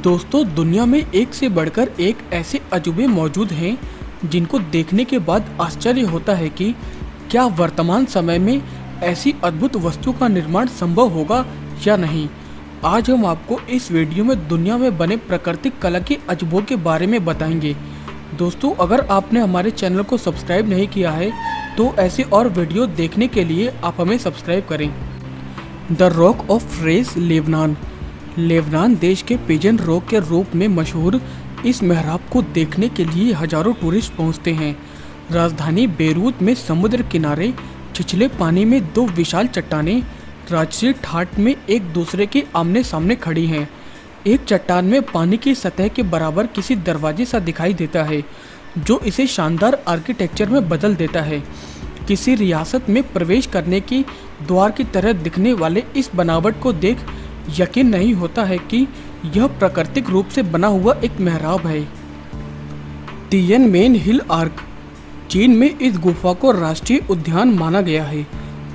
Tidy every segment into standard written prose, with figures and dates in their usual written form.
दोस्तों, दुनिया में एक से बढ़कर एक ऐसे अजूबे मौजूद हैं जिनको देखने के बाद आश्चर्य होता है कि क्या वर्तमान समय में ऐसी अद्भुत वस्तु का निर्माण संभव होगा या नहीं। आज हम आपको इस वीडियो में दुनिया में बने प्राकृतिक कला के अजूबों के बारे में बताएंगे। दोस्तों, अगर आपने हमारे चैनल को सब्सक्राइब नहीं किया है तो ऐसे और वीडियो देखने के लिए आप हमें सब्सक्राइब करें। The rock of race Lebanon. Lebanon देश के पिजन रॉक के रूप में मशहूर इस मेहराब को देखने के लिए हजारों टूरिस्ट पहुंचते हैं। राजधानी बेरूत में समुद्र किनारे छिछले पानी में दो विशाल चट्टानें राजसी ठाट में एक दूसरे के आमने सामने खड़ी हैं। एक चट्टान में पानी की सतह के बराबर किसी दरवाजे सा दिखाई देता है जो इसे शानदार आर्किटेक्चर में बदल देता है। किसी रियासत में प्रवेश करने की द्वार की तरह दिखने वाले इस बनावट को देख यकीन नहीं होता है कि यह प्राकृतिक रूप से बना हुआ एक मेहराब है। तिएनमेन हिल आर्क। चीन में इस गुफा को राष्ट्रीय उद्यान माना गया है।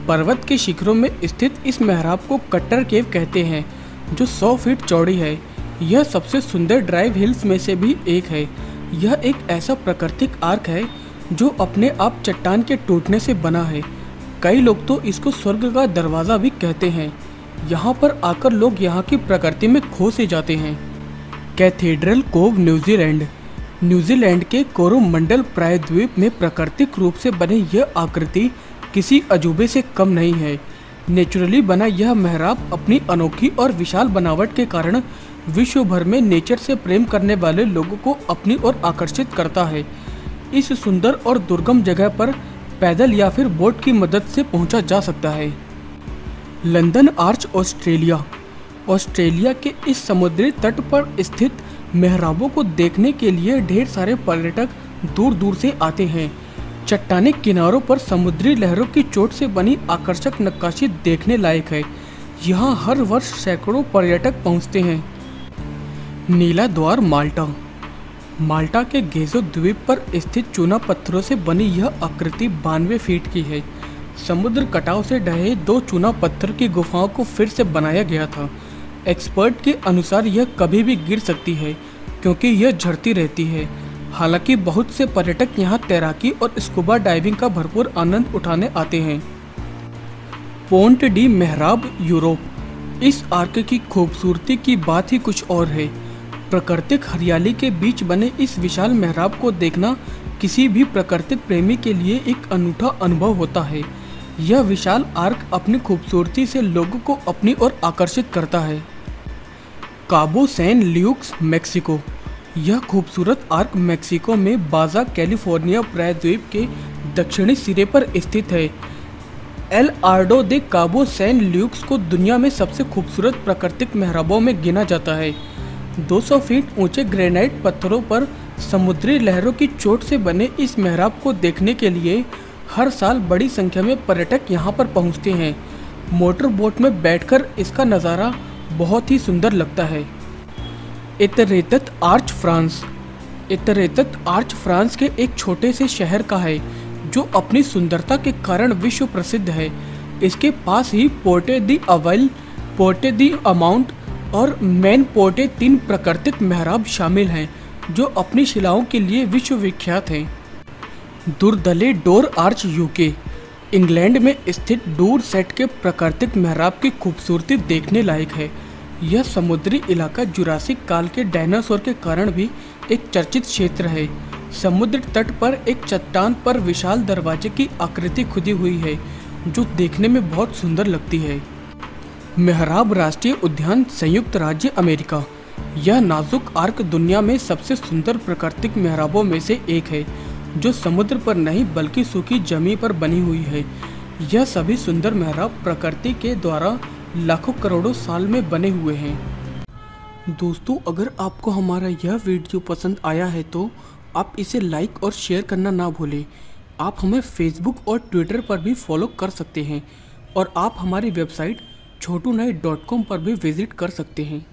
पर्वत के शिखरों में स्थित इस मेहराब को कट्टर केव कहते हैं जो 100 फीट चौड़ी है। यह सबसे सुंदर ड्राइव हिल्स में से भी एक है। यह एक ऐसा प्राकृतिक आर्क है जो अपने आप चट्टान के टूटने से बना है। कई लोग तो इसको स्वर्ग का दरवाज़ा भी कहते हैं। यहाँ पर आकर लोग यहाँ की प्रकृति में खो से जाते हैं। Cathedral CoV New Zealand. न्यूजीलैंड के कोरोमंडल प्रायद्वीप में प्राकृतिक रूप से बने यह आकृति किसी अजूबे से कम नहीं है। नेचुरली बना यह मेहराब अपनी अनोखी और विशाल बनावट के कारण विश्व भर में नेचर से प्रेम करने वाले लोगों को अपनी ओर आकर्षित करता है। इस सुंदर और दुर्गम जगह पर पैदल या फिर बोट की मदद से पहुंचा जा सकता है। London arch Australia. ऑस्ट्रेलिया के इस समुद्री तट पर स्थित मेहराबों को देखने के लिए ढेर सारे पर्यटक दूर दूर से आते हैं। चट्टानी किनारों पर समुद्री लहरों की चोट से बनी आकर्षक नक्काशी देखने लायक है। यहाँ हर वर्ष सैकड़ों पर्यटक पहुँचते हैं। नीला द्वार माल्टा। माल्टा के गेजो द्वीप पर स्थित चूना पत्थरों से बनी यह आकृति 92 फीट की है। समुद्र कटाव से ढहे दो चूना पत्थर की गुफाओं को फिर से बनाया गया था। एक्सपर्ट के अनुसार यह कभी भी गिर सकती है क्योंकि यह झड़ती रहती है। हालांकि बहुत से पर्यटक यहाँ तैराकी और स्कूबा डाइविंग का भरपूर आनंद उठाने आते हैं। पोंट डी मेहराब यूरोप। इस आर्क की खूबसूरती की बात ही कुछ और है। प्राकृतिक हरियाली के बीच बने इस विशाल मेहराब को देखना किसी भी प्राकृतिक प्रेमी के लिए एक अनूठा अनुभव होता है। यह विशाल आर्क अपनी खूबसूरती से लोगों को अपनी ओर आकर्षित करता है। काबो सैन ल्यूक्स मेक्सिको। यह खूबसूरत आर्क मेक्सिको में बाजा कैलिफोर्निया प्रायद्वीप के दक्षिणी सिरे पर स्थित है। एल आर्डो दे काबो सैन ल्यूक्स को दुनिया में सबसे खूबसूरत प्राकृतिक मेहराबों में गिना जाता है। 200 फीट ऊंचे ग्रेनाइट पत्थरों पर समुद्री लहरों की चोट से बने इस मेहराब को देखने के लिए हर साल बड़ी संख्या में पर्यटक यहां पर पहुंचते हैं। मोटर बोट में बैठकर इसका नज़ारा बहुत ही सुंदर लगता है। इतरेतत आर्च फ्रांस। इतरेतत आर्च फ्रांस के एक छोटे से शहर का है जो अपनी सुंदरता के कारण विश्व प्रसिद्ध है। इसके पास ही पोर्टे दी अवेल, पोर्टे दी अमाउंट और मैन पोर्टे 3 प्राकृतिक मेहराब शामिल हैं जो अपनी शिलाओं के लिए विश्वविख्यात हैं। दुर्दले डोर आर्च यूके। इंग्लैंड में स्थित डूर सेट के प्राकृतिक मेहराब की खूबसूरती देखने लायक है। यह समुद्री इलाका जुरासिक काल के डायनासोर के कारण भी एक चर्चित क्षेत्र है। समुद्र तट पर एक चट्टान पर विशाल दरवाजे की आकृति खुदी हुई है जो देखने में बहुत सुंदर लगती है। मेहराब राष्ट्रीय उद्यान संयुक्त राज्य अमेरिका। यह नाजुक आर्क दुनिया में सबसे सुंदर प्राकृतिक मेहराबों में से एक है जो समुद्र पर नहीं बल्कि सूखी जमीन पर बनी हुई है। यह सभी सुंदर मेहराब प्रकृति के द्वारा लाखों करोड़ों साल में बने हुए हैं। दोस्तों, अगर आपको हमारा यह वीडियो पसंद आया है तो आप इसे लाइक और शेयर करना ना भूलें। आप हमें फेसबुक और ट्विटर पर भी फॉलो कर सकते हैं और आप हमारी वेबसाइट chotunai.com पर भी विजिट कर सकते हैं।